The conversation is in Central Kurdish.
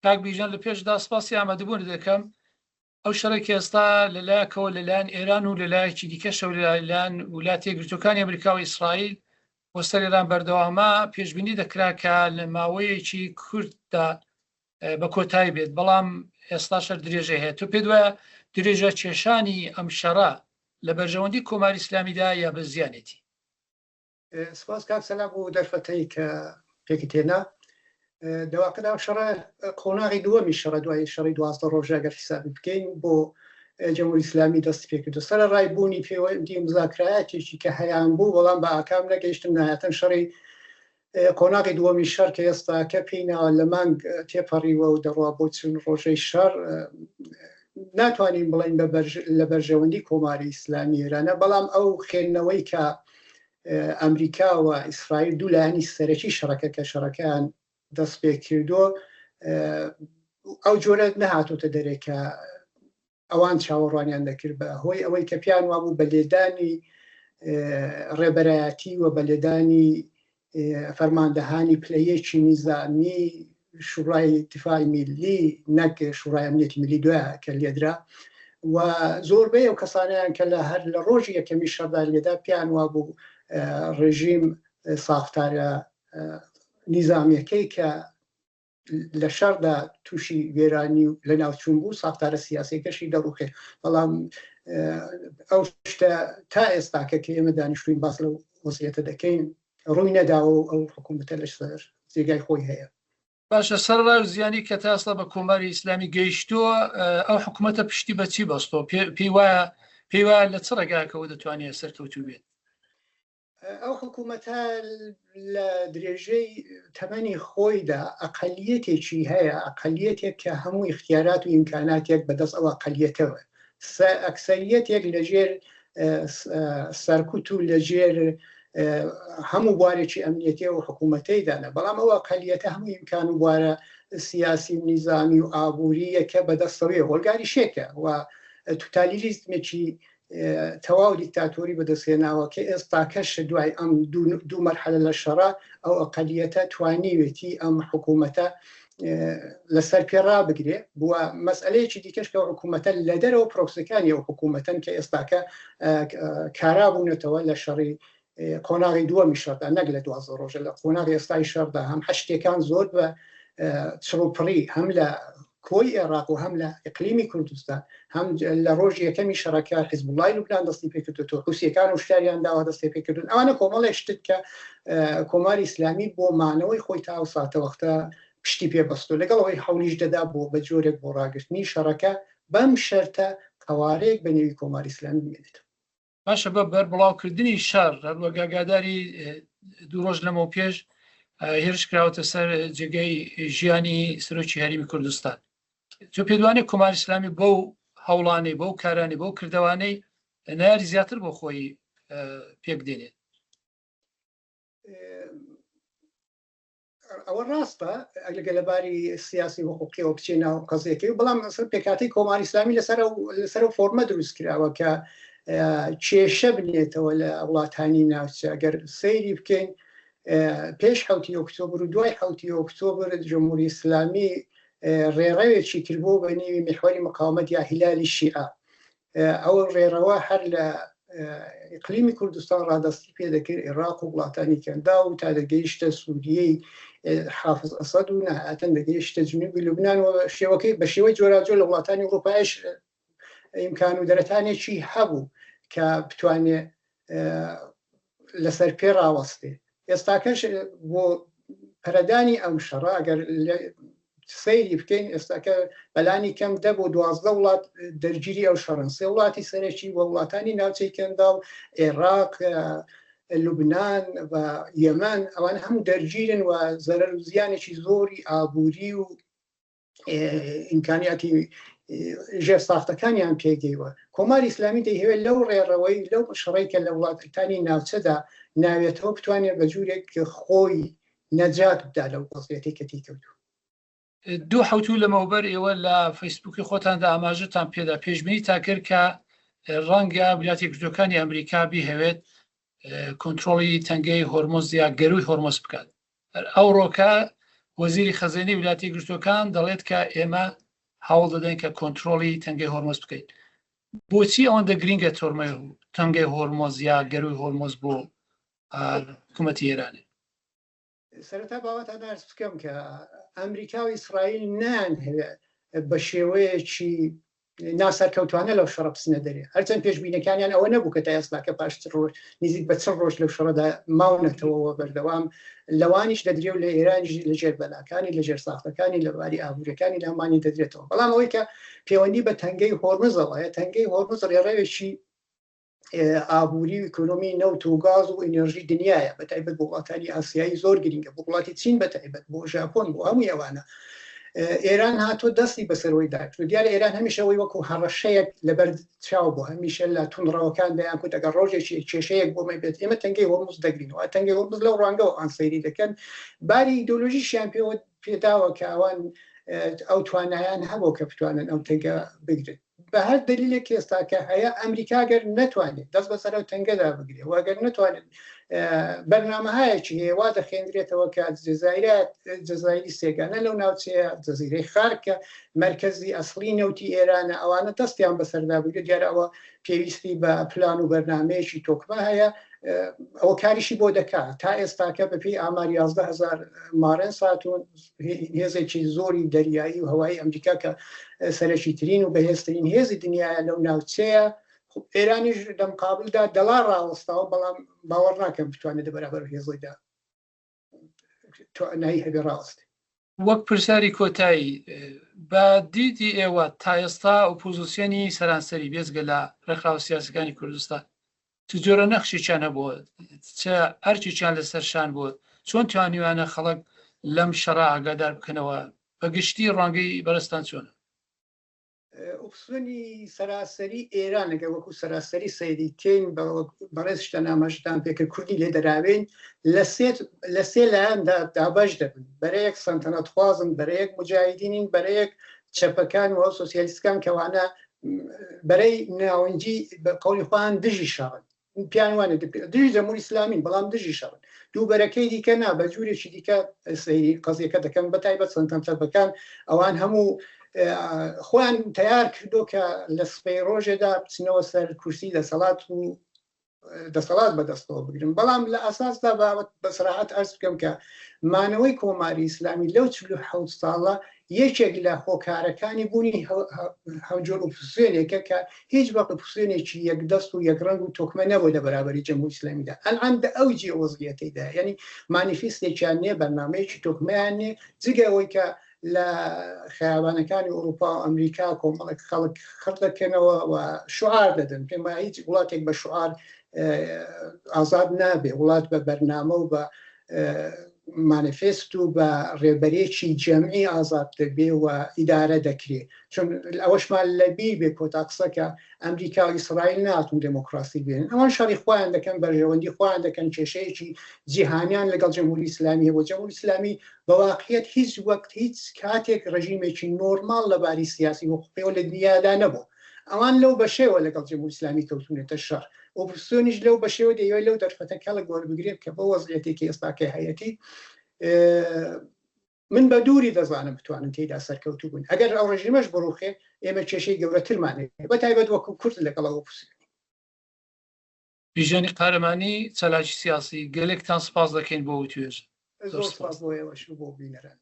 کاک بیژن لە پێشدا سپاسی ئامادەبوون دەکەم ئەو شەڕێکی ئێستا لەلایەکەوە لەلایەن ئێران و لەلایەکی دیکەشەوە لەلایەن وڵاتە یەکگرتووەکانی ئەمریکا و ئیسرائیل بۆ سەر ئێران بەردەوامە پێشبینی دەکرا کە لە ماوەیەکی کورتدا بە کۆتایی بێت، بەڵام ئێستا شەر درێژە هەیە. تۆ پێت وایە درێژە کێشانی ئەم شەڕە لە بەرژەوەندی کۆماری ئیسلامیدا یا بە زیانێتی؟ سپاس کاک سەلام بۆ دەرفەتەی کە پێکی تێنا. دەواکەدا شەڕە قۆناغی دووەمی شەڕە دوای شەڕی 12 ڕۆژە ئەگەر حسابی بکەین بۆ جەمهوری ئیسلامی دەستی پێکردو. سەر ڕایبوونی پەیوەندی مزاکرایەتێکی کە هەیان بوو، بەڵام بە ئاکام نەگەیشتن نهایەتەن شەڕی قۆناغی دووەمی شەڕ کە ئێستا کە پێیناوە لە مانگ تێپەڕیوە و دەڕوا بۆ چون ڕۆژەی شەڕ ناتوانین بڵین لە بەرژەوەندی کۆماری ئیسلامی ئێرانە، بەڵام ئەو خێننەوەی کە ئەمریکا و ئیسرائیل دوو لایەنی سەرەکی شەڕەکە کە شەڕەکەیان دەست پێ کردووە ئەو جۆرە نەهاتۆتە دەرێکە ئەوان چاوەڕوانیان دەکرد بە هۆی ئەوەی کە پیان وابوو بە لێدانی ڕێبەرایەتی و بە لێدانی فەرماندەهانی پلەیەکی نیزامی شوڕای دیفاعی میلی نەک شوڕای ئەمنیەتی میلی دوایە کە لێدرا و زۆربەی ئەو کەسانیان کە لە هەر لە ڕۆژی یەکەمی شەڕدا لێدا پیان وابوو ڕێژیم ساختارە نیزامیەکەی کە لە شەڕدا تووشی وێرانی و لە ناوچوون بوو ساختارە سیاسیەکەشی دەڕوخێ، بەڵام ئەو شتە تا ئێستاکە کە ئێمە دانیشتوین باس لەو وەزعیەتە دەکەین ڕووی نەداوە و ئەو حکوومەتە لەسەر جێگای خۆی هەیە. باشە، سەرڕای زیانی کە تا ئێستا بە کۆماری ئیسلامی گەیشتووە ئەو حکوومەتە پشتی بەچی بەستەوە؟ پێی وایە لە چ ڕێگاکەوە دەتوانێت سەرکەوتوو بێت؟ ئەو حکوومەتە لە درێژەی تەمەنی خۆیدا ئەقەلیەتێکی هەیە، ئەقەلیەتێک کە هەموو اختیارات و ئیمکاناتێک بەدەست ئەو ئەقەلیەتەوە، ئەکسەریەتێک لەژێر سەرکوت و لەژێر هەموو بوارێکی ئەمنیەتی و حکوومەتەیدانە، بەڵام ئەو ئەقەلیەتە هەموو ئیمکان و بوارە سیاسی و نیزامی و ئابووریەکە بەدەستەوەی وەلگاری شێکە و توتالیزمێکی تەواو دیکتاتۆری بەدەستهێناوە کە ئێستا کەش دوای ئەم دوو مەرحلە لە شەڕە ئەو ئەقەلیەتە توانیوێتی ئەم حکوومەتە لەسەر پێڕا بگرێ. بووە مەسئلەیەکی دیکەش کە حکوومەتە لە دەرەوە پرۆکسەکانی ئەو حکوومەتەن کە ئێستاکە کارابوونەتەوە لە شەڕی قۆناغی دووەمی شەڕدا، نەک لە 12 ڕۆژە، لە قۆناغی ئێستای شەڕدا هەم هەشتێکان زۆر بە چڕوپڕی هەم لە کۆی عێراق و هەم لە ئیقلیمی کوردستان هەم لە ڕۆژی یەکەمی شەڕەکە حیزبوڵای لوبنان دەستی پێکردووە، حوسیەکان و شتاریان داوا دەستی پێکردون. ئەوانە کۆمەڵێک شتت کە کۆماری ئیسلامی بۆ مانەوەی خۆی تا ئەو ساتەوەختە پشتی پێبەستۆ، لەگەڵەوەی هەولیش دەدا بە جۆرێک بۆ ڕاگررتنی شەڕەکە بەم شەرتە قەوارەیەک بە نێوی کۆماری ئیسلامی بێنێت. باشە، بە بەربڵاوکردنی شەڕ وەگاگاداری دوو ڕۆژ لەمەوە پێش هێرش کراوەتە سەر جێگەی ژیانی سەرۆکی هەرێمی کوردستان. تۆ پێدوانێت کۆماری ئیسلامی بەو هەوڵانەی بەو کارانی بەو کردەوانەی ناری زیاتر بۆ خۆی پێک دێنێت؟ ئەوە ڕاستە ئەگەر لەباری سیاسی حقوقیەوە بچێنەوە قەزیەکەی، بەڵام پێکاتی کۆماری ئیسلامی لەسەر فۆرمە دروست کراوە کە کێشە بنێتەوە لە وڵاتانی ناوچە. ئەگەر سەیری بکەین پێش 7 ئۆکتۆبر و دوای 7 ئۆکتۆبر جمهوری ئیسلامی ڕێڕەوێکی کردبوو بە نێوی میحوەری مقاومەت یا هیلالی شیعە. ئەو ڕێڕەوە هەر لە ئیقلیمی کوردستان ڕادەستی پێدەکرد، عێراق و وڵاتانی کەندا و تا دەگەیشتە سووریەی حافظ ئەسەد و نەهاتەن دەگەیشتە جنوبی لوبنان و شێوەکەی بە شێوەی جۆراجۆر لە وڵاتانی ئەوروپایش ئیمکان و دەرەتانێکی هەبوو کە بتوانێت لەسەر پێ ڕاوەستێ. ئێستاکەش بۆ پەرەدانی ئەم شەڕە ئەگەر سەیری بکەین ئێستاکە بەلانی کەم 10 بۆ 12 وڵات دەرگیری ئەو شەڕن، 3 وڵاتی سەرەکی وە وڵاتانی ناوچەی کەندا و عێراق، لوبنان و یەمەن، ئەوانە هەموو دەرگیرن و زەرەر و زیانێکی زۆری ئابووری و ئیمکانیاتی ژێر ساختەکانیان پێگەیوە. کۆماری ئیسلامی دەیهوێت لەو ڕێڕەوەی لەو شەڕێکە لە وڵاتانی ناوچەدا ناوێتەوە بتوانێت بە جوورێک خۆی نەجات بدا لەو وەزعیەتی کە تێکەوتووە. دوو حوتوو لەمەوبەر ئێوە لە فەیسبووکی خۆتاندا ئاماژەتان پێدا پێشبینی تا کرد کە ڕەنگە ویلایەتە یەکگرتووەکانی ئەمریکا بیهەوێت کۆنتڕۆڵی تەنگەی هۆرمۆز یا گەروی هۆرمۆز بکات. ئەو ڕۆکە وەزیری خەزانەی ویلایەتە یەکگرتووەکان دەڵێت کە ئێمە هەوڵ دەدەین کە کۆنتترۆلی تەنگەی هۆرمۆز بکەین. بۆچی ئەوەندە گرینگە تەنگەی هۆرمۆز یا گەروی هۆرمۆز بۆ حکوومەتی ئێرانێ؟ سەرەتا باوەتە دەرس بکەم کە ئەمریکا و ئیسرائیل نانهەوێت بە شێوەیەکی ناسەرکەوتوانە لەو شەڕە بچنە دەرێ، هەرچەند پێشبینەکانیان ئەوە نەبوو کە تا ئێستاکە پاشتر ڕۆژ نزیک بە چەند ڕۆژ لەو شەڕەدا ماونەتەوە بەردەوام لەوانیش دەدرێ و لە ئێرانیش لەژێر بەلاکانی لەژێر ساختەکانی لەباری ئابوورەکانی لەمانی دەدرێتەوە. بەڵام ئەوەی کە پەیوەندی بە تەنگەی هۆرمزەوەیە، تەنگەی هۆرمز ڕێڕەوێکی ئابووری و ئیکۆنۆمی نەوت و گاز و ئینەرژی دنیاە، بەتایبەت بۆ وڵاتانی ئاسیایی زۆر گرینگە، بۆ وڵاتی چین بەتایبەت، بۆ ژاپۆن، بۆ هەمووی ئەوانە. ئێران هاتۆ دەستی بەسەرەوەی داکرد و دیارە ئێران هەمیشەوەی وەکو هەڕەشەیەک لەبەر چاو بوو، هەمیشە لە تونڕەوەکان دەیان کوت ئەگەر ڕۆژێکی کێشەیەک بۆ مەبێت ئێمە تەنگەی هۆرمز دەگرینەوە. تەنگەی هۆرمز لەو ڕوانگەەوە ئان سەیری دەکەن، باری ئیدۆلۆژیشیان پێداوە کە ئەوان ئەو توانایان هەبوو کە بتوانن ئەو تەنگە بگرێت. بە هەر دلیلێک ئێستاکە هەیە ئەمریکا گەر نەتوانێت دەست بەسەر ئەو تەنگەدا بگرێت، واگەر نەتوانێت بەرنامەهایەکی هەیە وا دەخێنرێتەوە کە جەزایری سێگانە لەو ناوچەیە، جەزیرەی خارکە مرکزی ئەسڵی نەوتی ئێرانە، ئەوانە دەستیان بەسەردا بگرێت. دیارە ئەوە پێویستی بە پلان و بەرنمەیەکی تۆکمە هەیە، ئەوە کاریشی بۆ دەکات. تا ئێستاکە بەپێی ئامار 11,000 مارن ساتون هێزێکی زۆری دەریایی و هەوایی ئەمریکا کە سەرەکی ترین و بەهێزترین هێزی دنیاە لەو ناوچەیە. ئێرانیش دەمقابلدا دەڵا ڕاوەستاوە، بەڵام باوەڕ ناکەم بتوانێت بەرابەر هێزیدا توانایی هەبێ ڕاوەستی. وەک پرسیاری کۆتایی بە دیدی ئێوە تا ئێستا ئۆپۆزیسیۆنی سەرانسەری بێزگە لە ڕێکخراوە سیاسەکانی کوردستان چ جۆرە نەخشێکیان هەبووە، چه ئەرکێکیان لەسەرشان بووە، چۆن توانیوانە خەڵک لەم شەڕە ئاگادار بکەنەوە، بەگشتی ڕوانگەی بەرزتان چۆنە؟ ئۆپسیۆنی سەراسەری ئێران ئەگەر وەکو سەراسەری سەیری تێن بەڕێز شتە نامەشتان پێکرد کوردی لێ دەراوێن لە سێ لایەندا دابەش دەبن، بەرەیەک سەنتەنەتخوازن، بەرەیەک مجاهیدینین، بەرەیەک چەپەکان و سۆسیالیستەکان کەوانە بەرەی ناوەنجی بە قەولی خۆیان دژی شەڕن، پیان وانە دژی جەمهوری ئیسلامین، بەڵام دژی شەڕن. دووبەرەکەی دیکە نا بە جوورێکی دیکە سەیری قەزیەکە دەکەن، بەتایبەت سەنتەنەتەکان ئەوان هەموو خۆیان تیار کردو کە لە سپەی ڕۆژێدا بچنەوە سەر کورسی دەسەڵات و دەسەڵات بەدەستەوە بگرن. بەڵام لە ئاساسدا بابەت بەسراحەت ئەرز بکەم کە مانەوەی کۆماری ئیسلامی لەو 47 ساڵە یەکێک لە هۆکارەکانی بوونی هەمجۆر ئۆپۆزیسیۆنێکە کە هیچ وەقت ئۆپۆزیسیۆنێکی یەکدەست و یەکڕەنگ و تۆکمە نەبوو لە بەرابەری جەمهوری ئیسلامیدا. ئەلعان ئەوجی وەزعیەتەیدا، یعنی مانیفێستێکیان نییە، بەرنامەیەکی تۆکمەیان نییە، جگە ئەوەی کە لە خەیابانەکانی ئەوروپا و ئەمریکا کۆمەڵێک خەڵک خڕ دەکەنەوە و شعار دەدەن. پێم وایە هیچ وڵاتێک بە شعار ئازاد نابێ، وڵات بە بەرنامە و بە مانیفێست و بە ڕێبەرێکی جەمعی ئازاد دەبێ و ئیدارە دەکرێت. چون ئەوەشمان لەبیر بێ کۆتا قسەکە ئەمریکا و ئیسرائیل ناتون دموکراسی بێن، ئەوان شەڕی خۆیان دەکەن، بەرژەوەندی خۆیان دەکەن، کێشەیەکی جیهانیان لەگەڵ جەمهوری ئیسلامی بۆ جەمهوری ئیسلامی بەواقعیەت هیچ وەقت هیچ کاتێک ڕژیمێکی نۆرمال لەباری سیاسی وەقفەوە لە دنیادا نەبوو. ئەوان لەو بەشێوە لەگەڵ جەمهوری ئیسلامی کەوتونێتە شەڕ. ئۆپۆزیسیۆنیش لەو بەشێوە دەیەوێت لەو دەرفەتەکە لە گۆڕبگرێت کە بە وەزعیەتێکی ئێستاکەی هەیەتی من بە دووری دەزانم بتوانن تێیدا سەرکەوتوو بوون. ئەگەر ئەو ڕژیمەش بڕوخێ ئێمە کێشەی گەورەترمانێت، بەتایبەت وەکو کورد لەگەڵ ئۆپۆزیسیۆن. بیژەنی قارەمانی چالاکی سیاسی گەلێکتان سپاس دەکەین بۆ توێژ. زۆر سپاس بۆ ئێوەش و بۆ بینەران.